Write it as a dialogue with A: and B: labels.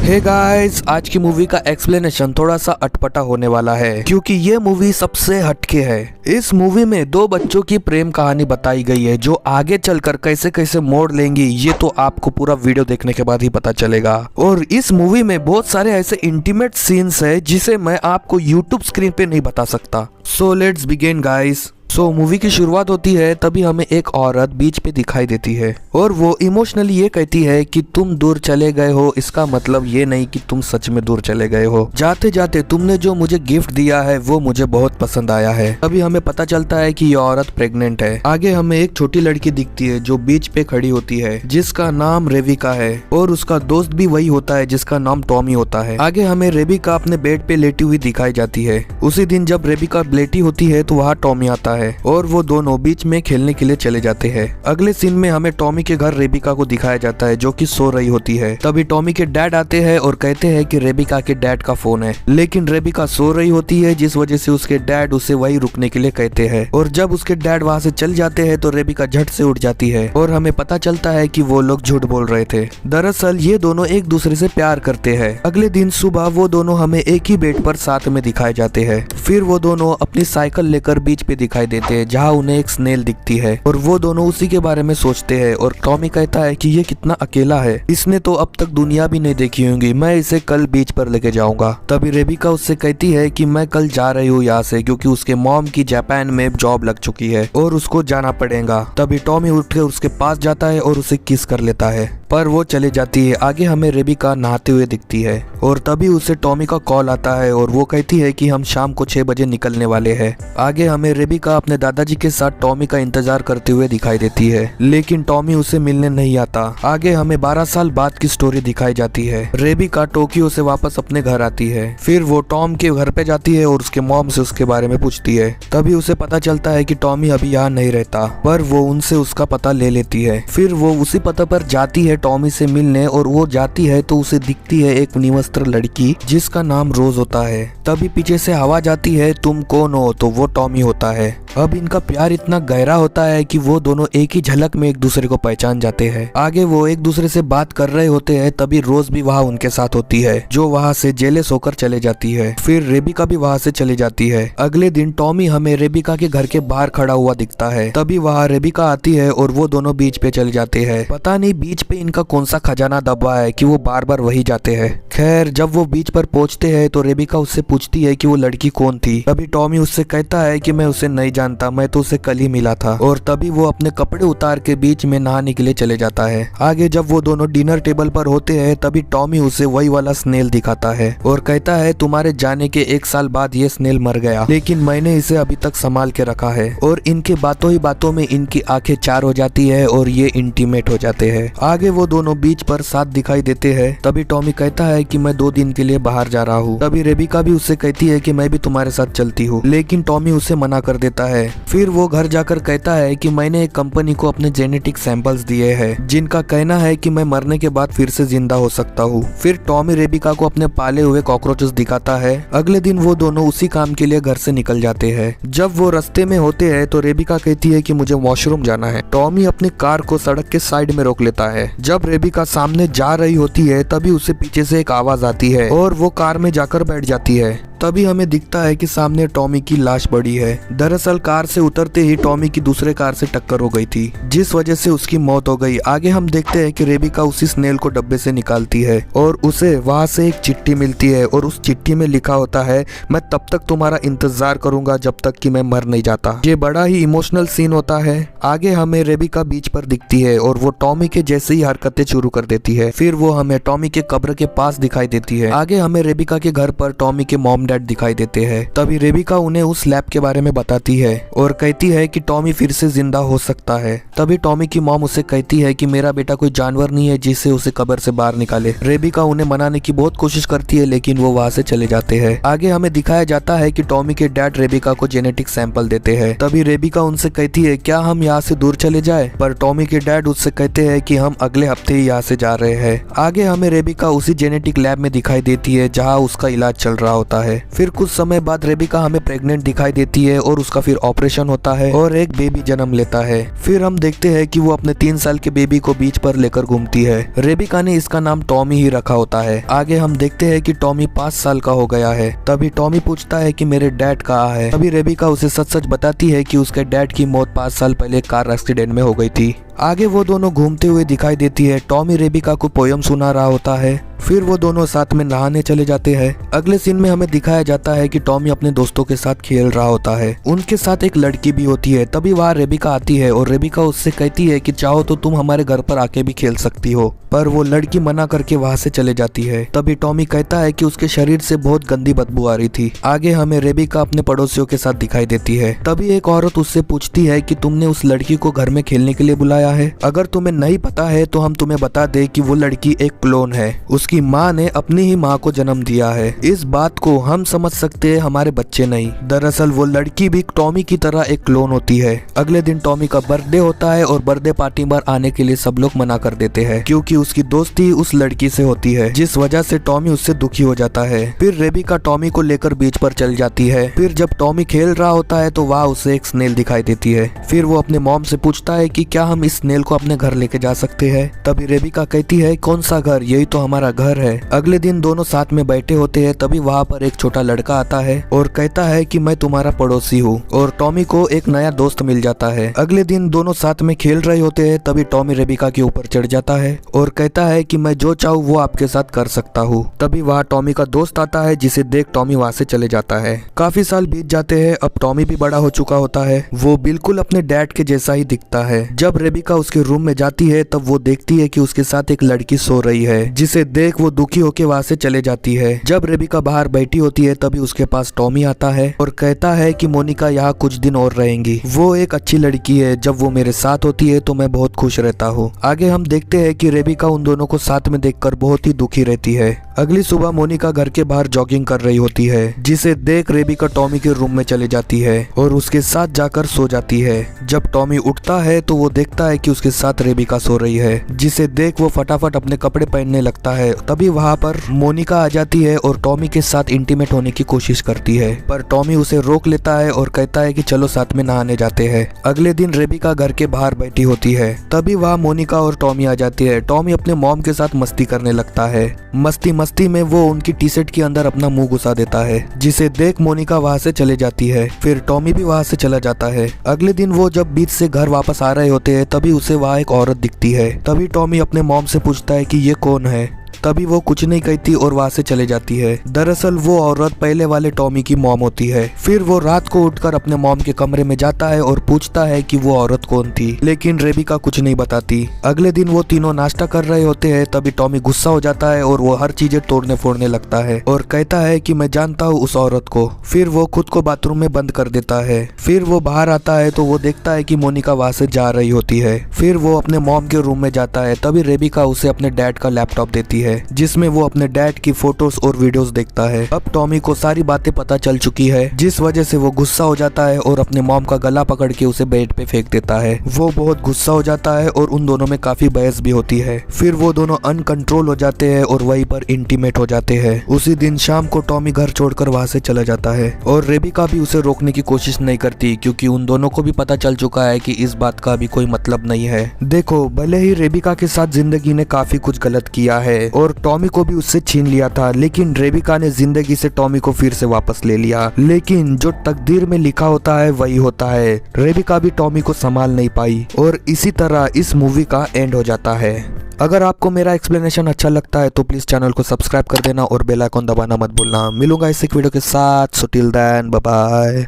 A: Hey guys, आज की movie का एक्सप्लेनेशन थोड़ा सा अटपटा होने वाला है क्योंकि ये मूवी सबसे हटके है। इस मूवी में दो बच्चों की प्रेम कहानी बताई गई है जो आगे चलकर कैसे कैसे मोड़ लेंगी ये तो आपको पूरा वीडियो देखने के बाद ही पता चलेगा। और इस मूवी में बहुत सारे ऐसे इंटीमेट सीन्स है जिसे मैं आपको यूट्यूब स्क्रीन पे नहीं बता सकता। So let's begin guys. Movie की शुरुआत होती है, तभी हमें एक औरत बीच पे दिखाई देती है और वो इमोशनली ये कहती है कि तुम दूर चले गए हो, इसका मतलब ये नहीं कि तुम सच में दूर चले गए हो। जाते जाते तुमने जो मुझे गिफ्ट दिया है वो मुझे बहुत पसंद आया है। तभी हमें पता चलता है कि ये औरत प्रेग्नेंट है। आगे हमें एक छोटी लड़की दिखती है जो बीच पे खड़ी होती है जिसका नाम रेबिका है और उसका दोस्त भी वही होता है जिसका नाम टॉमी होता है। आगे हमें रेबिका अपने बेड पे लेटी हुई दिखाई जाती है। उसी दिन जब रेबिका लेटी होती है तो वहाँ टॉमी आता है और वो दोनों बीच में खेलने के लिए चले जाते हैं। अगले सीन में हमें टॉमी के घर रेबिका को दिखाया जाता है जो कि सो रही होती है। तभी टॉमी के डैड आते हैं और कहते हैं कि रेबिका के डैड का फोन है, लेकिन रेबिका सो रही होती है जिस वजह से उसके डैड उसे वही रुकने के लिए कहते हैं। और जब उसके डैड वहाँ से चल जाते हैं तो रेबिका झट से उठ जाती है और हमें पता चलता है कि वो लोग झूठ बोल रहे थे। दरअसल ये दोनों एक दूसरे से प्यार करते हैं। अगले दिन सुबह वो दोनों हमें एक ही बेड पर साथ में दिखाए जाते हैं। फिर वो दोनों अपनी साइकिल लेकर बीच पे दिखाई देते हैं जहाँ उन्हें एक स्नेल दिखती है और वो दोनों उसी के बारे में सोचते हैं। और टॉमी कहता है कि ये कितना अकेला है, इसने तो अब तक दुनिया भी नहीं देखी होगी, मैं इसे कल बीच पर लेके जाऊंगा। तभी रेबिका उससे कहती है कि मैं कल जा रही हूँ यहाँ से क्योंकि उसके मॉम की जापान में जॉब लग चुकी है और उसको जाना पड़ेगा। तभी टॉमी उठ के उसके पास जाता है और उसे किस कर लेता है पर वो चले जाती है। आगे हमें रेबिका नहाते हुए दिखती है और तभी उसे टॉमी का कॉल आता है और वो कहती है कि हम शाम को 6 बजे निकलने वाले हैं। आगे हमें रेबिका अपने दादाजी के साथ टॉमी का इंतजार करते हुए दिखाई देती है, लेकिन टॉमी उसे मिलने नहीं आता। आगे हमें 12 साल बाद की स्टोरी दिखाई जाती है। रेबिका टोक्यो से वापस अपने घर आती है। फिर वो टॉम के घर पे जाती है और उसके मॉम से उसके बारे में पूछती है। तभी उसे पता चलता है कि टॉमी अभी यहाँ नहीं रहता, पर वो उनसे उसका पता ले लेती है। फिर वो उसी पता पर जाती है टॉमी से मिलने और वो जाती है तो उसे दिखती है एक निवस्त्र लड़की जिसका नाम रोज होता है। तभी पीछे से आवाज आती है, तुम कौन हो? तो वो टॉमी होता है। अब इनका प्यार इतना गहरा होता है कि वो दोनों एक ही झलक में एक दूसरे को पहचान जाते हैं। आगे वो एक दूसरे से बात कर रहे होते हैं तभी रोज भी वहाँ उनके साथ होती है जो वहाँ से जेलस होकर चले जाती है। फिर रेबिका भी वहाँ से चली जाती है। अगले दिन टॉमी हमें रेबिका के घर के बाहर खड़ा हुआ दिखता है। तभी वहाँ रेबिका आती है और वो दोनों बीच पे चले जाते हैं। पता नहीं बीच पे इनका कौन सा खजाना दबा है कि वो बार बार वही जाते हैं। खैर जब वो बीच पर पहुंचते हैं तो रेबिका उससे पूछती है कि वो लड़की कौन थी। तभी टॉमी उससे कहता है कि मैं उसे नहीं जानता, मैं तो उसे कल ही मिला था। और तभी वो अपने कपड़े उतार के बीच में नहाने के लिए चले जाता है। आगे जब वो दोनों डिनर टेबल पर होते हैं तभी टॉमी उसे वही वाला स्नेल दिखाता है और कहता है तुम्हारे जाने के 1 साल बाद ये स्नेल मर गया, लेकिन मैंने इसे अभी तक संभाल के रखा है। और इनके बातों ही बातों में इनकी आंखें चार हो जाती है और ये इंटीमेट हो जाते हैं। आगे वो दोनों बीच पर साथ दिखाई देते हैं। तभी टॉमी कहता है कि मैं 2 दिन के लिए बाहर जा रहा हूँ। तभी रेबिका भी उससे कहती है कि मैं भी तुम्हारे साथ चलती हूँ, लेकिन टॉमी उसे मना कर देता है। फिर वो घर जाकर कहता है कि मैंने एक कंपनी को अपने जेनेटिक सैंपल्स दिए हैं जिनका कहना है कि मैं मरने के बाद फिर से जिंदा हो सकता हूँ। फिर टॉमी रेबिका को अपने पाले हुए कॉकरोचेस दिखाता है। अगले दिन वो दोनों उसी काम के लिए घर से निकल जाते हैं। जब वो रास्ते में होते हैं तो रेबिका कहती है कि मुझे वॉशरूम जाना है। टॉमी अपनी कार को सड़क के साइड में रोक लेता है। जब रेबिका सामने जा रही होती है तभी उसे पीछे से एक आवाज आती है और वो कार में जाकर बैठ जाती है। तभी हमें दिखता है कि सामने टॉमी की लाश पड़ी है। दरअसल कार से उतरते ही टॉमी की दूसरे कार से टक्कर हो गई थी जिस वजह से उसकी मौत हो गई। आगे हम देखते हैं कि रेबिका उसी स्नेल को डब्बे से निकालती है और उसे वहां से एक चिट्ठी मिलती है और उस चिट्ठी में लिखा होता है, मैं तब तक तुम्हारा इंतजार करूंगा जब तक कि मैं मर नहीं जाता। ये बड़ा ही इमोशनल सीन होता है। आगे हमें रेबिका बीच पर दिखती है और वो टॉमी के जैसे ही हरकतें शुरू कर देती है। फिर वो हमें टॉमी के कब्र के पास दिखाई देती है। आगे हमें रेबिका के घर पर टॉमी के मॉम डैड दिखाई देते हैं। तभी रेबिका उन्हें उस लैब के बारे में बताती है और कहती है कि टॉमी फिर से जिंदा हो सकता है। तभी टॉमी की मॉम उसे कहती है कि मेरा बेटा कोई जानवर नहीं है जिससे उसे कब्र से बाहर निकाले। रेबिका उन्हें मनाने की बहुत कोशिश करती है लेकिन वो वहाँ से चले जाते हैं। आगे हमें दिखाया जाता है कि टॉमी के डैड रेबिका को जेनेटिक सैंपल देते हैं। तभी रेबिका उनसे कहती है क्या हम यहाँ से दूर चले जाए, पर टॉमी के डैड उससे कहते हैं कि हम अगले हफ्ते ही यहाँ से जा रहे हैं। आगे हमें रेबिका उसी जेनेटिक लैब में दिखाई देती है जहाँ उसका इलाज चल रहा होता है। है। फिर कुछ समय बाद रेबिका हमें प्रेग्नेंट दिखाई देती है और उसका फिर ऑपरेशन होता है और एक बेबी जन्म लेता है। फिर हम देखते हैं कि वो अपने 3 साल के बेबी को बीच पर लेकर घूमती है। रेबिका ने इसका नाम टॉमी ही रखा होता है। आगे हम देखते हैं कि टॉमी 5 साल का हो गया है। तभी टॉमी पूछता है कि मेरे डैड कहाँ है। तभी रेबिका उसे सच सच बताती है कि उसके डैड की मौत 5 साल पहले कार एक्सीडेंट में हो गई थी। आगे वो दोनों घूमते हुए दिखाई देती है। टॉमी रेबिका को पोयम सुना रहा होता है। फिर वो दोनों साथ में नहाने चले जाते हैं। अगले सीन में हमें दिखाया जाता है कि टॉमी अपने दोस्तों के साथ खेल रहा होता है। उनके साथ एक लड़की भी होती है। तभी वहाँ रेबिका आती है और रेबिका उससे कहती है कि चाहो तो तुम हमारे घर पर आके भी खेल सकती हो, पर वो लड़की मना करके वहाँ से चले जाती है। तभी टॉमी कहता है कि उसके शरीर से बहुत गंदी बदबू आ रही थी। आगे हमें रेबिका अपने पड़ोसियों के साथ दिखाई देती है। तभी एक औरत उससे पूछती है कि तुमने उस लड़की को घर में खेलने के लिए बुलाया है? अगर तुम्हें नहीं पता है तो हम तुम्हें बता दें कि वो लड़की एक क्लोन है। उसकी माँ ने अपनी ही माँ को जन्म दिया है। इस बात को हम समझ सकते हैं, हमारे बच्चे नहीं। दरअसल वो लड़की भी टॉमी की तरह एक क्लोन होती है। अगले दिन टॉमी का बर्थडे होता है और बर्थडे पार्टी पर आने के लिए सब लोग मना कर देते हैं क्योंकि उसकी दोस्ती उस लड़की से होती है, जिस वजह से टॉमी उससे दुखी हो जाता है। फिर रेबिका टॉमी को लेकर बीच पर चल जाती है। फिर जब टॉमी खेल रहा होता है तो वहाँ उसे एक स्नेल दिखाई देती है। फिर वो अपने मॉम से पूछता है कि क्या हम इस स्नेल को अपने घर लेके जा सकते हैं? तभी रेबिका कहती है कौन सा घर, यही तो हमारा घर है। अगले दिन दोनों साथ में बैठे होते हैं। तभी वहाँ पर एक छोटा लड़का आता है और कहता है कि मैं तुम्हारा पड़ोसी हूँ और टॉमी को एक नया दोस्त मिल जाता है। अगले दिन दोनों साथ में खेल रहे होते हैं। तभी टॉमी रेबिका के ऊपर चढ़ जाता है और कहता है कि मैं जो चाहूँ वो आपके साथ कर सकता हूँ। तभी वहाँ टॉमी का दोस्त आता है, जिसे देख टॉमी वहाँ से चले जाता है। काफी साल बीत जाते हैं। अब टॉमी भी बड़ा हो चुका होता है। वो बिल्कुल अपने डैड के जैसा ही दिखता है। जब रेबिका उसके रूम में जाती है तब वो देखती है कि उसके साथ एक लड़की सो रही है, जिसे देख वो दुखी होकर वहाँ से चले जाती है। जब रेबिका बाहर बैठी होती है तभी उसके पास टॉमी आता है और कहता है कि मोनिका यहाँ कुछ दिन और रहेंगी। वो एक अच्छी लड़की है, जब वो मेरे साथ होती है तो मैं बहुत खुश रहता हूँ। आगे हम देखते हैं कि रेबिका उन दोनों को साथ में देखकर बहुत ही दुखी रहती है। अगली सुबह मोनिका घर के बाहर जॉगिंग कर रही होती है, जिसे देख रेबिका टॉमी के रूम में चली जाती है और उसके साथ जाकर सो जाती है। जब टॉमी उठता है तो वो देखता है कि उसके साथ रेबिका सो रही है, जिसे देख वो फटाफट अपने कपड़े पहनने लगता है। तभी वहाँ पर मोनिका आ जाती है और टॉमी के साथ इंटीमेट होने की कोशिश करती है, पर टॉमी उसे रोक लेता है और कहता है कि चलो साथ में नहाने जाते हैं। अगले दिन रेबिका घर के बाहर बैठी होती है। तभी वहाँ मोनिका और टॉमी आ जाती है। टॉमी अपने मॉम के साथ मस्ती करने लगता है। मस्ती में वो उनकी टी शर्ट के अंदर अपना मुंह घुसा देता है, जिसे देख मोनिका वहाँ से चले जाती है। फिर टॉमी भी वहाँ से चला जाता है। अगले दिन वो जब बीच से घर वापस आ रहे होते हैं तभी उसे वहाँ एक औरत दिखती है। तभी टॉमी अपने मॉम से पूछता है कि ये कौन है। तभी वो कुछ नहीं कहती और वहाँ से चले जाती है। दरअसल वो औरत पहले वाले टॉमी की मॉम होती है। फिर वो रात को उठकर अपने मॉम के कमरे में जाता है और पूछता है कि वो औरत कौन थी, लेकिन रेबिका कुछ नहीं बताती। अगले दिन वो तीनों नाश्ता कर रहे होते हैं। तभी टॉमी गुस्सा हो जाता है और वो हर चीजें तोड़ने फोड़ने लगता है और कहता है कि मैं जानता हूँ उस औरत को। फिर वो खुद को बाथरूम में बंद कर देता है। फिर वो बाहर आता है तो वो देखता है कि मोनिका वहाँ से जा रही होती है। फिर वो अपने मॉम के रूम में जाता है। तभी रेबिका उसे अपने डैड का लैपटॉप देती है, जिसमें वो अपने डैड की फोटोज और वीडियोस देखता है। अब टॉमी को सारी बातें पता चल चुकी है, जिस वजह से वो गुस्सा हो जाता है और अपने मॉम का गला पकड़ के उसे बेड पे फेंक देता है। वो बहुत गुस्सा हो जाता है और उन दोनों में काफी बहस भी होती है। फिर वो दोनों अनकंट्रोल हो जाते हैं और वहीं पर इंटीमेट हो जाते हैं। उसी दिन शाम को टॉमी घर छोड़कर वहाँ से चला जाता है और रेबिका भी उसे रोकने की कोशिश नहीं करती, क्योंकि उन दोनों को भी पता चल चुका है कि इस बात का भी कोई मतलब नहीं है। देखो, भले ही रेबिका के साथ जिंदगी ने काफी कुछ गलत किया है और टॉमी को भी उससे छीन लिया था, लेकिन रेबिका ने जिंदगी से टॉमी को फिर से वापस ले लिया। लेकिन जो तकदीर में लिखा होता है वही होता है। रेबिका भी टॉमी को संभाल नहीं पाई और इसी तरह इस मूवी का एंड हो जाता है। अगर आपको मेरा एक्सप्लेनेशन अच्छा लगता है तो प्लीज चैनल को सब्सक्राइब कर देना और बेल आइकन दबाना मत भूलना। मिलूंगा इस एक वीडियो के साथ। So till then, bye bye.